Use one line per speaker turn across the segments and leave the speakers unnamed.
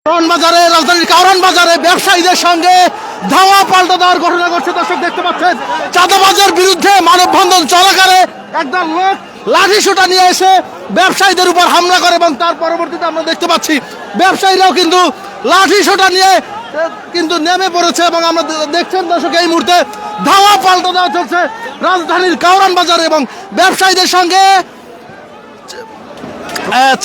কারওয়ান বাজারে, রাজধানীর কারওয়ান বাজারে ব্যবসায়ীদের সঙ্গে ধাওয়া পাল্টা দেওয়ার ঘটনা ঘটছে। দর্শক দেখতে পাচ্ছেন, চাঁদাবাজের বিরুদ্ধে মানববন্ধন চলাকালে একদল লোক লাঠি সোঁটা নিয়ে এসে ব্যবসায়ীদের উপর হামলা করে এবং তার পরবর্তীতে আমরা দেখতে পাচ্ছি ব্যবসায়ীরাও কিন্তু লাঠি সোঁটা নিয়ে কিন্তু নেমে পড়েছে এবং আমরা দেখছেন দর্শক এই মুহূর্তে ধাওয়া পাল্টা দেওয়া চলছে রাজধানীর কারওয়ান বাজারে এবং ব্যবসায়ীদের সঙ্গে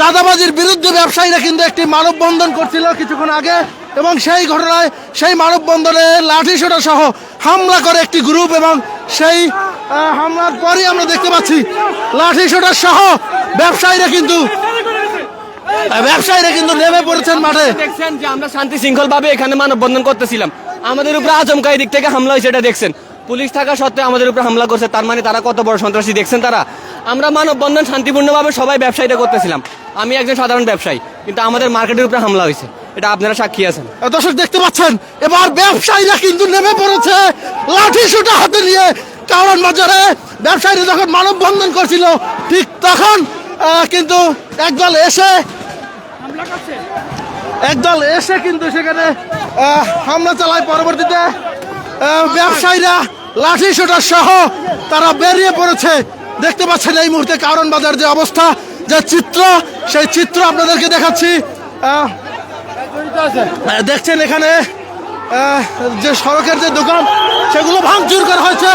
চাঁদাবাজির বিরুদ্ধে ব্যবসায়ীরা কিন্তু একটি মানববন্ধন করছিল কিছুক্ষণ আগে এবং সেই ঘটনায় সেই মানববন্ধনে লাঠিসোঁটা সহ হামলা করে একটি গ্রুপ এবং সেই হামলার পরই আমরা দেখতে পাচ্ছি লাঠিসোঁটা সহ ব্যবসায়ীরা কিন্তু নেমে পড়েছেন মাঠে।
দেখছেন যে আমরা শান্তি শৃঙ্খল ভাবে এখানে মানববন্ধন করতেছিলাম, আমাদের উপরে আচমকা দিক থেকে হামলা হয়েছে, এটা দেখছেন। পুলিশ থাকা সত্ত্বেও আমাদের উপরে হামলা করছে, তার মানে তারা কত বড় সন্ত্রাসী দেখছেন তারা। আমরা মানববন্ধন শান্তিপূর্ণভাবে সবাই ব্যবসায়ীরা করতেছিলাম, আমি একজন সাধারণ ব্যবসায়ী, কিন্তু আমাদের মার্কেটের উপরে হামলা হয়েছে, এটা আপনারা সাক্ষী আছেন।
দর্শক দেখতে পাচ্ছেন এবার ব্যবসায়ীরা কিন্তু নেমে পড়েছে লাঠিসোঁটা হাতে নিয়ে কারওয়ান বাজারে। ব্যবসায়ীরা যখন মানববন্ধন করছিল ঠিক তখন কিন্তু একদল এসে কিন্তু সেখানে হামলা চালায়। পরবর্তীতে ব্যবসায়ীরা লাঠিসোঁটা সহ তারা বেরিয়ে পড়েছে। দেখতে পাচ্ছেন এই মুহূর্তে কারওয়ান বাজার যে অবস্থা, যে চিত্র, সেই চিত্র আপনাদেরকে দেখাচ্ছি। দেখছেন এখানে যে সড়কের যে দোকান সেগুলো ভাঙচুর করা হয়েছে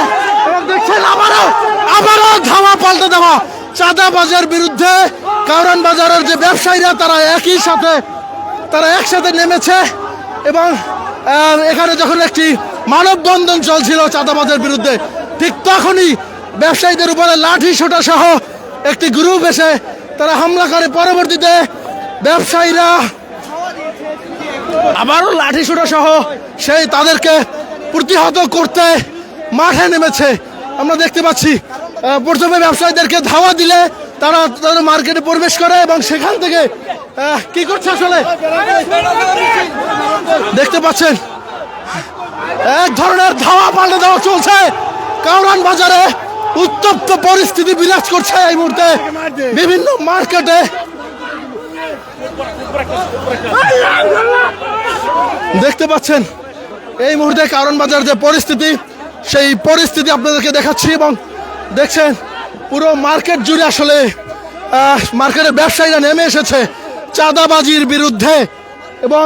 এবং দেখছেন আবারও ধাওয়া পাল্টে দেওয়া চাঁদাবাজের বিরুদ্ধে। কারওয়ান বাজারের যে ব্যবসায়ীরা তারা একসাথে নেমেছে এবং এখানে যখন একটি মানববন্ধন চলছিল চাঁদাবাজের বিরুদ্ধে ঠিক তখনই ব্যবসায়ীদের উপরে লাঠিসোঁটা সহ একটি গ্রুপ এসে তারা হামলা করে। পরবর্তীতে ব্যবসায়ীরা আবারও লাঠিসোঁটা সহ সেই তাদেরকে প্রতিহত করতে মাঠে নেমেছে। আমরা দেখতে পাচ্ছি প্রথমে ব্যবসায়ীদেরকে ধাওয়া দিলে তারা তাদের মার্কেটে প্রবেশ করে এবং সেখান থেকে কি করছে আসলে দেখতে পাচ্ছেন এক ধরনের ধাওয়া পাল্টে দেওয়া চলছে। কারওয়ান বাজারে উত্তপ্ত পরিস্থিতি বিরাজ করছে এই মুহূর্তে বিভিন্ন মার্কেটে। দেখতে পাচ্ছেন এই মুহূর্তে কারওয়ান বাজার যে পরিস্থিতি, সেই পরিস্থিতি আপনাদেরকে দেখাচ্ছি এবং দেখছেন পুরো মার্কেট জুড়ে আসলে মার্কেটের ব্যবসায়ীরা নেমে এসেছে চাঁদাবাজির বিরুদ্ধে এবং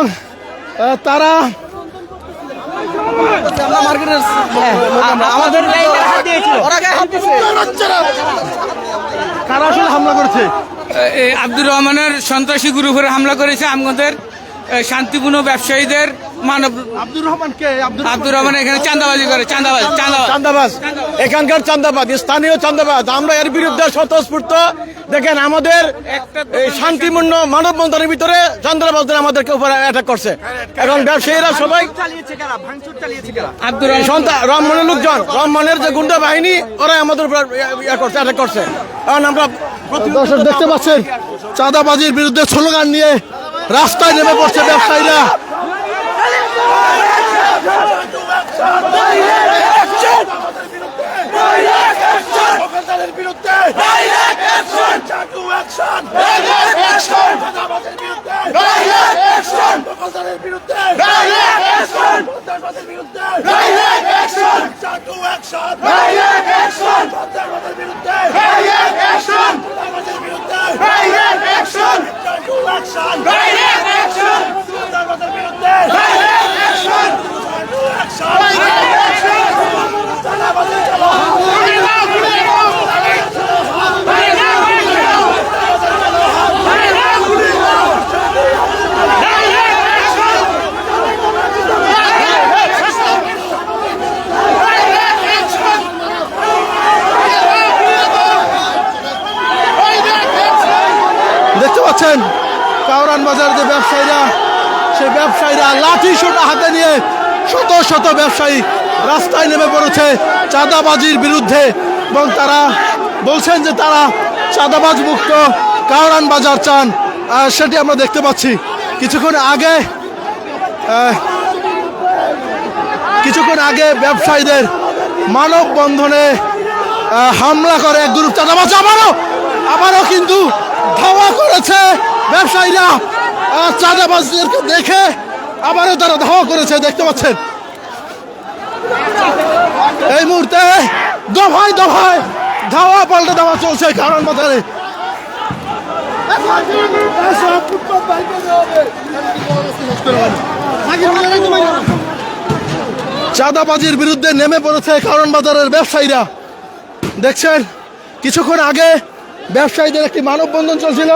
তারা কারা আসলে হামলা করেছে?
আব্দুর রহমানের সন্ত্রাসী গ্রুপের হামলা করেছে আমাদের শান্তিপূর্ণ ব্যবসায়ীদের।
আব্দুর রহমান কে?
আব্দুর রহমান এখানে চাঁদাবাজি করে,
চাঁদাবাজ, এখানকার চাঁদাবাজ, স্থানীয় চাঁদাবাজ। আমরা এর বিরুদ্ধে স্বতঃস্ফূর্ত। দেখেন আমাদের এই শান্তিপূর্ণ মানববন্ধনের ভিতরে চাঁদাবাজদের আমাদেরকে উপরে অ্যাটাক করছে। এখন ব্যবসায়ীরা সবাই
আব্দুর
রহমানের লোকজন, রহমানের যে গুন্ডা বাহিনী, ওরা আমাদের উপর অ্যাটাক করছে। কারণ আমরা
দর্শক দেখতে পাচ্ছেন চাঁদাবাজির বিরুদ্ধে স্লোগান নিয়ে রাস্তায় নেমে পড়ছে ব্যবসায়ীরা। দেখতে পাচ্ছেন কারওয়ান বাজার যে ব্যবসায়ীরা, সেই ব্যবসায়ীরা লাঠিসোঁটা হাতে নিয়ে শত শত ব্যবসায়ী রাস্তায় নেমে পড়েছে চাঁদাবাজির বিরুদ্ধে এবং তারা বলছেন যে তারা চাঁদাবাজ মুক্ত কারওয়ান বাজার চান। সেটি আমরা দেখতে পাচ্ছি। কিছুক্ষণ আগে ব্যবসায়ীদের মানববন্ধনে হামলা করে এক গ্রুপ চাঁদাবাজ। আবারও কিন্তু ধাওয়া করেছে ব্যবসায়ীরা। চাঁদাবাজদেরকে দেখে আবারও তারা ধাওয়া করেছে, দেখতে পাচ্ছেন। এই মুহূর্তে দফায় দফায় ধাওয়া পাল্টে দেওয়া চলছে কারণ বাজারে। চাঁদাবাজির বিরুদ্ধে নেমে পড়েছে কারণ বাজারের ব্যবসায়ীরা। দেখছেন কিছুক্ষণ আগে ব্যবসায়ীদের একটি মানববন্ধন চলছিল,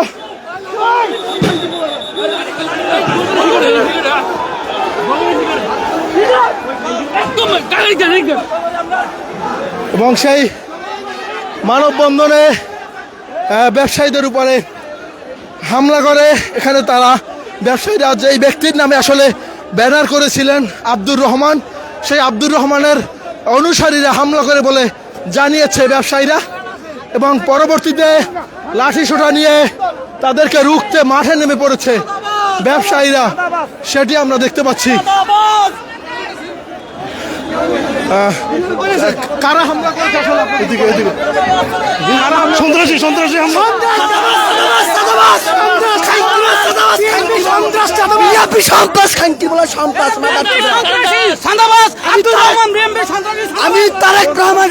এবং সেই মানববন্ধনে ব্যবসায়ীদের উপরে হামলা করে। এখানে তারা ব্যবসায়ীরা যেই ব্যক্তির নামে আসলে ব্যানার করেছিলেন আব্দুর রহমান, সেই আব্দুর রহমানের অনুসারীরা হামলা করে বলে জানিয়েছে ব্যবসায়ীরা, এবং পরবর্তীতে লাঠিসোঁটা নিয়ে তাদেরকে রুখতে মাঠে নেমে পড়েছে ব্যবসায়ীরা, সেটি আমরা দেখতে পাচ্ছি। কারা হামলা করেছে আসলে? এদিকে এদিকে সন্ত্রাসী সন্ত্রাসী হামলা।
আমি তারেক রহমান,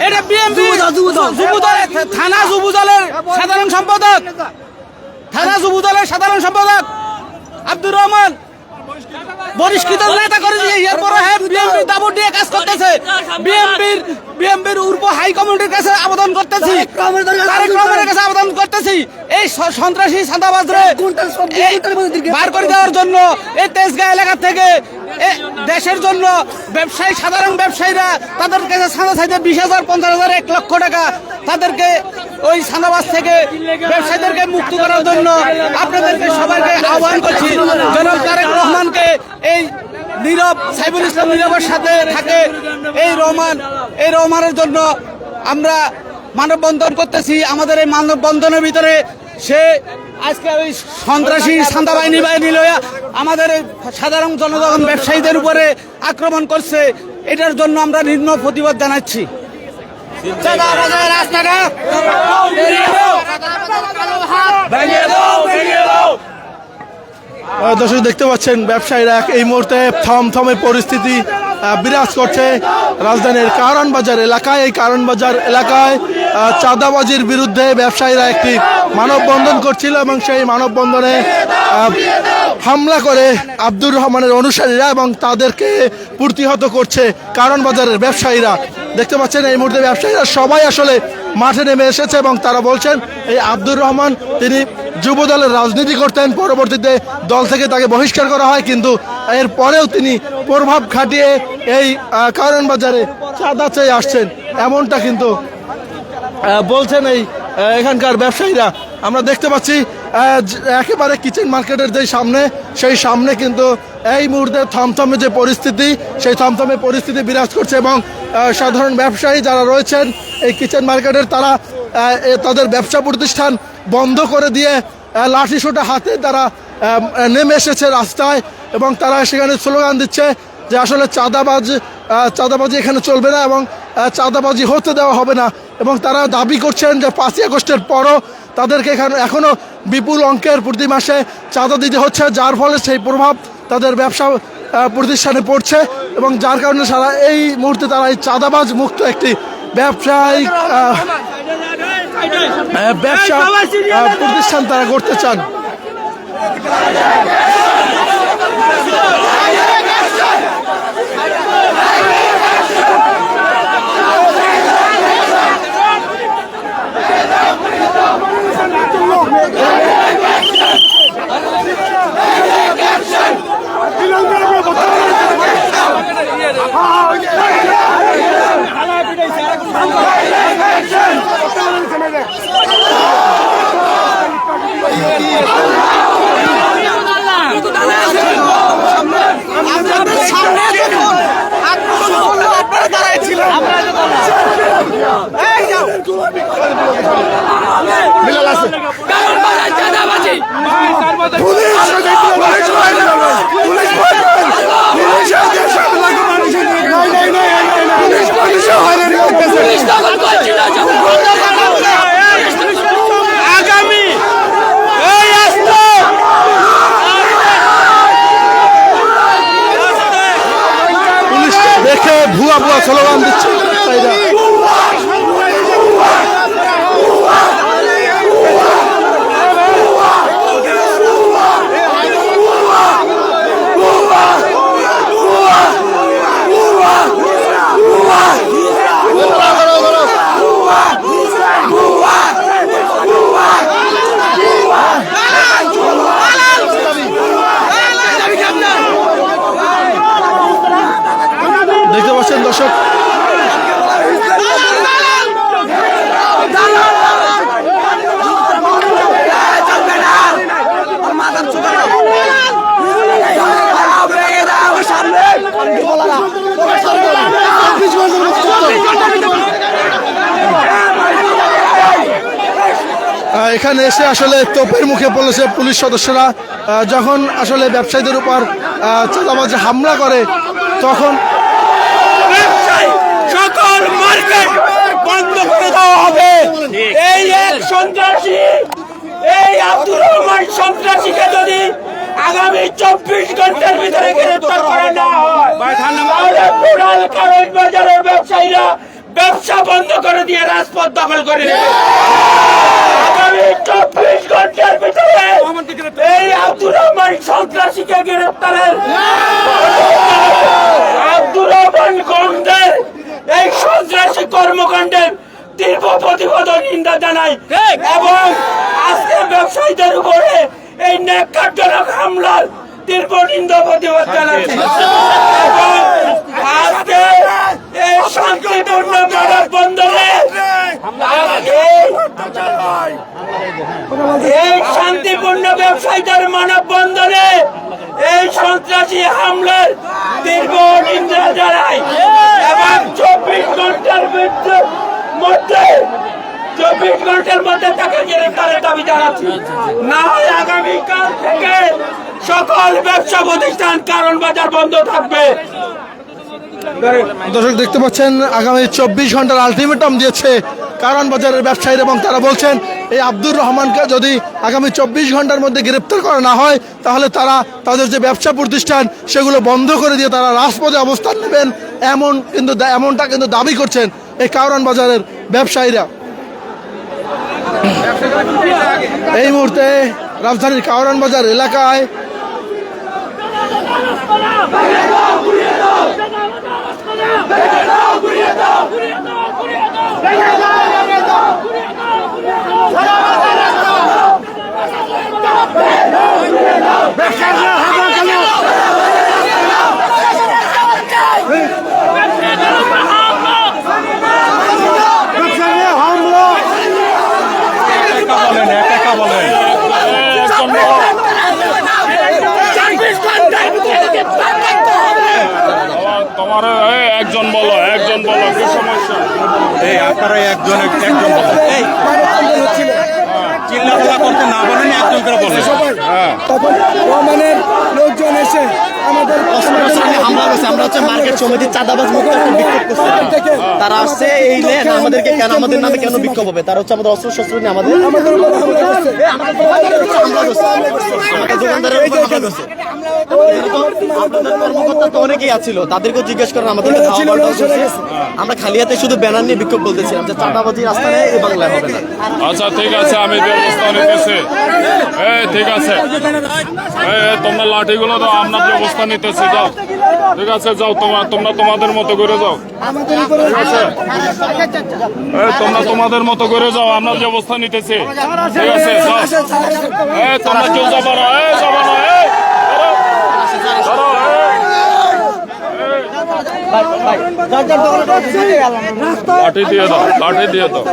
এটা বিএমপি থানা যুবদলের সাধারণ সম্পাদক, থানা যুবদলের সাধারণ সম্পাদক আব্দুর রহমান বহিষ্কৃত নেতা করে দিয়ে এরপরে বিএমপি দাবর দিয়ে কাজ করতেছে। বিএমপির উর্ব হাই কমিটির কাছে আবেদন করতেছি, তারেক রহমানের কাছে আবেদন করতেছি এই সন্ত্রাসী চাঁদাবাজরে বার করে দেওয়ার জন্য। এই তেজগাঁ এলাকা থেকে দেশের জন্য ব্যবসায়ী, সাধারণ ব্যবসায়ীরা তাদের কাছে চাঁদা চাইতে 20,000, 50,000, 1 লক্ষ টাকা, তাদেরকে ওই চাঁদাবাজ থেকে ব্যবসায়ীদেরকে মুক্ত করার জন্য আপনাদেরকে সবাইকে আহ্বান করছি। জনাব তারেক রহমানকে, এই নীরব সাইফুল ইসলাম নীরবের সাথে থাকে এই রহমানের জন্য আমরা মানববন্ধন করতেছি। আমাদের এই মানববন্ধনের ভিতরে সে আজকে ওই সন্ত্রাসী চাঁদা বাহিনী লইয়া আমাদের সাধারণ জনগণ ব্যবসায়ীদের উপরে আক্রমণ করছে। এটার জন্য আমরা নিম্ন প্রতিবাদ জানাচ্ছি।
দর্শক দেখতে পাচ্ছেন ব্যবসায়ীরা এই মুহূর্তে থমথমে পরিস্থিতি বিরাজ করছে রাজধানীর কারণ বাজার এলাকায়। এই কারণ বাজার এলাকায় চাঁদাবাজির বিরুদ্ধে ব্যবসায়ীরা একটি মানববন্ধন করছিল, এবং সেই মানববন্ধনে হামলা করে আব্দুর রহমানের অনুসারীরা, এবং তাদেরকে প্রতিহত করছে কারণ বাজারের ব্যবসায়ীরা। দেখতে পাচ্ছেন এই মুহূর্তে ব্যবসায়ীরা সবাই আসলে মাঠে নেমে এসেছে, এবং তারা বলছেন এই আব্দুর রহমান তিনি যুব দলের রাজনীতি করতেন, পরবর্তীতে দল থেকে তাকে বহিষ্কার করা হয়, কিন্তু এর পরেও তিনি প্রভাব খাটিয়ে এই কারণ বাজারে চাঁদা চেয়ে আসছেন, এমনটা কিন্তু বলছেন এই এখানকার ব্যবসায়ীরা। আমরা দেখতে পাচ্ছি একেবারে কিচেন মার্কেটের যে সামনে, সেই সামনে কিন্তু এই মুহূর্তে থমথমে যে পরিস্থিতি, সেই থমথমে পরিস্থিতি বিরাজ করছে, এবং সাধারণ ব্যবসায়ী যারা রয়েছেন এই কিচেন মার্কেটের, তারা তাদের ব্যবসা প্রতিষ্ঠান বন্ধ করে দিয়ে লাঠিসোঁটা হাতে তারা নেমে এসেছে রাস্তায়, এবং তারা সেখানে স্লোগান দিচ্ছে যে আসলে চাঁদাবাজি এখানে চলবে না, এবং চাঁদাবাজি হতে দেওয়া হবে না। এবং তারা দাবি করছেন যে 5ই আগস্টের পরও তাদেরকে এখনও বিপুল অঙ্কের প্রতি মাসে চাঁদা দিতে হচ্ছে, যার ফলে সেই প্রভাব তাদের ব্যবসা প্রতিষ্ঠানে পড়ছে, এবং যার কারণে সারা এই মুহূর্তে তারা এই চাঁদাবাজ মুক্ত একটি ব্যবসায়িক ব্যবসা প্রতিষ্ঠান তারা করতে চান।
আগামী এই
বুয়া বুয়া স্লোগান দিচ্ছে ব্যবসায়ীরা। দেখতে পাচ্ছেন দর্শক, এখানে এসে আসলে তোপের মুখে পড়েছে পুলিশ সদস্যরা। যখন আসলে ব্যবসায়ীদের উপর চাঁদাবাজি হামলা করে তখন
সকল মার্কেট বন্ধ করে দেওয়া হবে। এই এক সন্ত্রাসী, এই আব্দুর রহমান সন্ত্রাসীকে যদি আগামী 24 ঘন্টার ভিতরে গ্রেফতার করা না হয় তাহলে পুরাল কারণ বাজারের ব্যবসায়ীরা ব্যবসা বন্ধ করে দিয়ে রাজপথ দখল করে নেবে। আগামী 24 ঘন্টার ভিতরে এই আব্দুর রহমান সন্ত্রাসীকে গ্রেফতারের আব্দুর রহমান গঙ্গের এই সন্ত্রাসী কর্মকাণ্ডের তীব্র প্রতিবাদ ও নিন্দা জানাই এবং আজকে ব্যবসায়ীদের উপরে এই ন্যাক্কারজনক হামলার তীব্র নিন্দা প্রতিবাদ জানাচ্ছি এবং আজকে এই শান্তিপূর্ণ মানববন্ধনে এই শান্তিপূর্ণ ব্যবসায়ীদের মানববন্ধনে এই সন্ত্রাসী হামলার তীব্র নিন্দা জানাই এবং 24 ঘন্টার মধ্যে 24 ঘন্টার মধ্যে তাকে গ্রেফতারের দাবি জানাচ্ছি। না হয় আগামীকাল থেকে সকল ব্যবসা প্রতিষ্ঠান কারণ বাজার বন্ধ থাকবে।
দর্শক দেখতে পাচ্ছেন আগামী 24 ঘন্টার আলটিমেটাম দিয়েছে কারণ বাজারের ব্যবসায়ীরা এবং তারা বলছেন এই আব্দুর রহমানকে যদি আগামী 24 ঘন্টার মধ্যে গ্রেপ্তার করা না হয় তাহলে তারা তাদের যে ব্যবসা প্রতিষ্ঠান সেগুলো বন্ধ করে দিয়ে তারা রাজপথে অবস্থান নেবেন, এমনটা কিন্তু দাবি করছেন এই কারণ বাজারের ব্যবসায়ীরা। এই মুহূর্তে রাজধানীর কারণ বাজার এলাকায়
তোমার একজন বলো কি সমস্যা?
এই আপনারা একজন বলো, চিল্লাপাল্লা করতে না বলেন, একজন করে বলেন।
তখন রহমানের লোকজন এসে আমাদের
হামলা হয়েছে। আমরা হচ্ছে মার্কেট সমিতির চাঁদাবাজ মুক্ত একটা বিক্ষোভ করছি। তারা আসছে এই লেন আমাদেরকে কেন, আমাদের নামে কেন বিক্ষোভ হবে? তারা হচ্ছে আমাদের অস্ত্র শস্ত্র নিয়ে আমাদের দোকানদারের উপর হামলা করছে। আপনাদের কর্মকর্তা তো অনেকেই আছিল, তাদেরকেও জিজ্ঞেস করেন, আমাদেরকে ধাওয়া পাল্টা করছে। আমরা খালি হাতে শুধু ব্যানার নিয়ে বিক্ষোভ বলতেছিলাম যে চাঁদাবাজি রাস্তা নেই, এই বাংলায় হবে না।
আচ্ছা ঠিক আছে, আমি ব্যবস্থা নিতেছি। ঠিক আছে, তোমরা লাঠিগুলো দাও, আমরা ব্যবস্থা নিতেছি। যাও, ঠিক আছে, যাও, তোমরা তোমাদের মতো করে যাও। ঠিক আছে, তোমরা তোমাদের মতো করে যাও, আমরা ব্যবস্থা নিতেছি। ঠিক আছে, যাও। তোমরা কেউ যাবো না, যাবো না। লাঠি দিয়ে দাও, লাঠি দিয়ে দাও।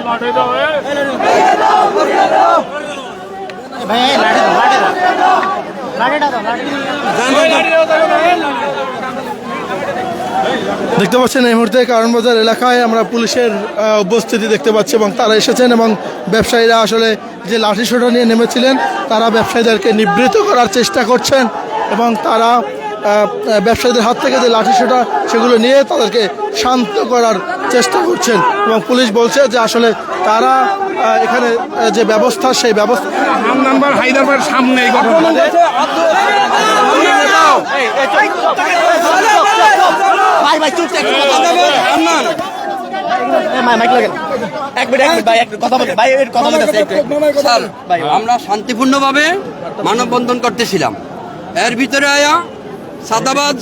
লাঠি দাও।
দেখতে পাচ্ছেন এই মুহূর্তে কারণ বাজার এলাকায় আমরা পুলিশের উপস্থিতি দেখতে পাচ্ছি এবং তারা এসেছেন এবং ব্যবসায়ীরা আসলে যে লাঠিসোঁটা নিয়ে নেমেছিলেন তারা ব্যবসায়ীদেরকে নিবৃত্ত করার চেষ্টা করছেন এবং তারা ব্যবসায়ীদের হাত থেকে যে লাঠি সোঁটা সেগুলো নিয়ে তাদেরকে শান্ত করার চেষ্টা করছেন এবং পুলিশ বলছে যে আসলে তারা এখানে যে ব্যবস্থা সেই ব্যবস্থা
নাম্বার হায়দ্রাবাদের সামনে এই ঘটনা
ভাই চুপ থাক, কথা বলবেন। মাইক লাগেন এক মিনিট ভাই একটু কথা বলেন ভাই এর কথা বলতেছে
স্যার আমরা শান্তিপূর্ণভাবে মানববন্ধন করতেছিলাম, এর ভিতরে আয়া সাদাবাজ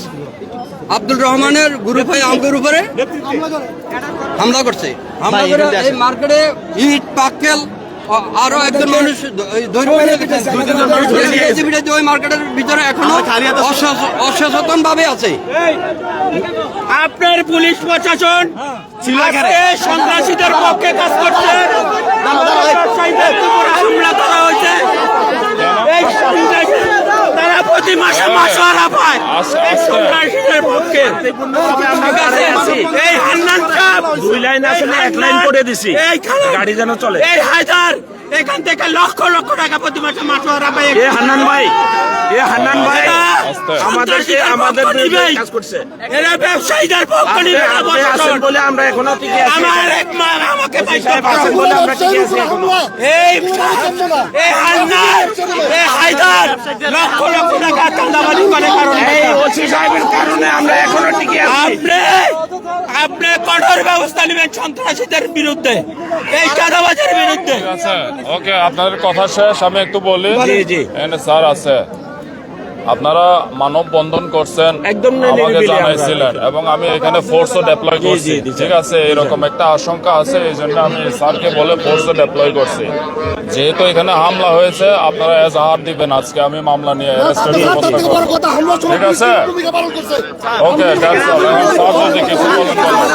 আব্দুল রহমানের গ্রুপ হয়ে আমাদের উপরে হামলা করছে। হামলা করে এই মার্কেটে ইট পাক্কেল আরো একজন মানুষ ওই মার্কেটের ভিতরে এখনো অসচেতন ভাবে আছে।
আপনার পুলিশ প্রশাসন সন্ত্রাসীদের পক্ষে কাজ করছে, হামলা করা হয়েছে। এই সন্ত্রাসী তারা প্রতি মাসে মাসোয়ারা পায় এই সন্ত্রাসীদের পক্ষে। এই হান্নান সাহেব 2 লাইন আসলে 1 লাইন করে দিছি, গাড়ি যেন চলে। এই হায়দার এখান থেকে লক্ষ লক্ষ টাকা প্রতি মাসে মাসোয়ারা পায়। এ হান্নান ভাই আমাদের কাজ করছে, এরা ব্যবসায়ীদের পক্ষ নিয়ে বলে আমরা এখনো টিকে আছি। আমার এক মা আমাকে বলে আমরা টিকে আছি এখনো। এই হান্নান এই হায়দার লক্ষ লক্ষ টাকা চাঁদাবাজি করে কারণে এই ওসি সাহেবের কারণে আমরা এখনো টিকে আছি। আপনি কঠোর ব্যবস্থা নেবেন সন্ত্রাসীদের বিরুদ্ধে, এই চাঁদাবাজের বিরুদ্ধে।
ঠিক আছে, ওকে, আপনাদের কথা শেষ, আমি একটু বলি। এখানে স্যার আছে, আপনারা মানববন্ধন করছেন, আমাকে জানাইছিলেন এবং আমি এখানে ফোর্সও ডেপ্লয় করছি। ঠিক আছে, এরকম একটা আশঙ্কা আছে, এই জন্য আমি স্যারকে বলে ফোর্সও ডেপ্লয় করছি। যেহেতু এখানে হামলা হয়েছে, আপনারা এজাহার দিবেন, আজকে আমি মামলা নিয়ে অ্যারেস্টেড করব। ঠিক আছে, ওকে, দ্যাটস অল। এখন স্যার যদি কিছু বলেন বলেন।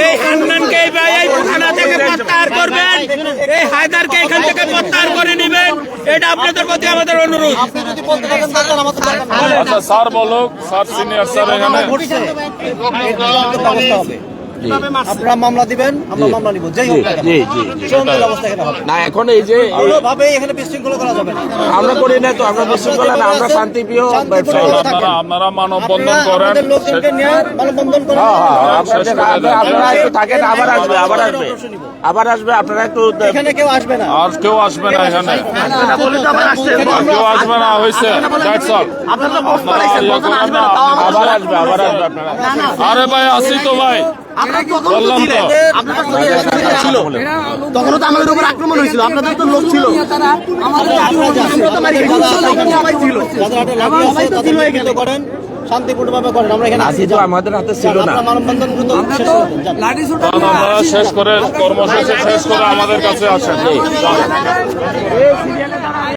এই হান্নানকে এই থানা থেকে প্রত্যাহার করবেন, এই হায়দারকে এখান থেকে প্রত্যাহার করে নেবেন, এটা আপনাদের প্রতি আমাদের অনুরোধ।
আচ্ছা, স্যার বলুক, স্যার সিনিয়র স্যার এখানে।
আপনারা মামলা দিবেন, আমরা মামলা নিব, যেই হোক না কেন। সুন্দর অবস্থা এখানে হবে
না, এখন এই যে
কোনোভাবে এখানে বিশৃঙ্খলা করা যাবে না।
আমরা করি না তো, আমরা বিশৃঙ্খলা না, আমরা শান্তিপ্রিয় ব্যবসায়ী।
আপনারা মানববন্ধন করেন,
আমাদের লোকজনকে নিয়ে মানববন্ধন করেন।
আপনারা একটু থাকেন, আবার আসবে আপনারা একটু।
এখানে কেউ আসবে না,
আর কেউ আসবে না এখানে, আর কেউ আসবে না, হয়েছে। That's all.
আবার আসবে আপনারা।
আরে ভাই, আসি তো ভাই, বললাম তো।
তখনও তো আমাদের উপর আক্রমণ হয়েছিল, আপনাদের তো লোক ছিল, করেন শান্তিপূর্ণভাবে করেন। আমরা এখানে আছি,
আমাদের হাতে ছিল না।
মানববন্ধন দ্রুত শেষ করতে যান।
আপনারা শেষ করে, কর্মসূচি শেষ করে আমাদের কাছে আসেন।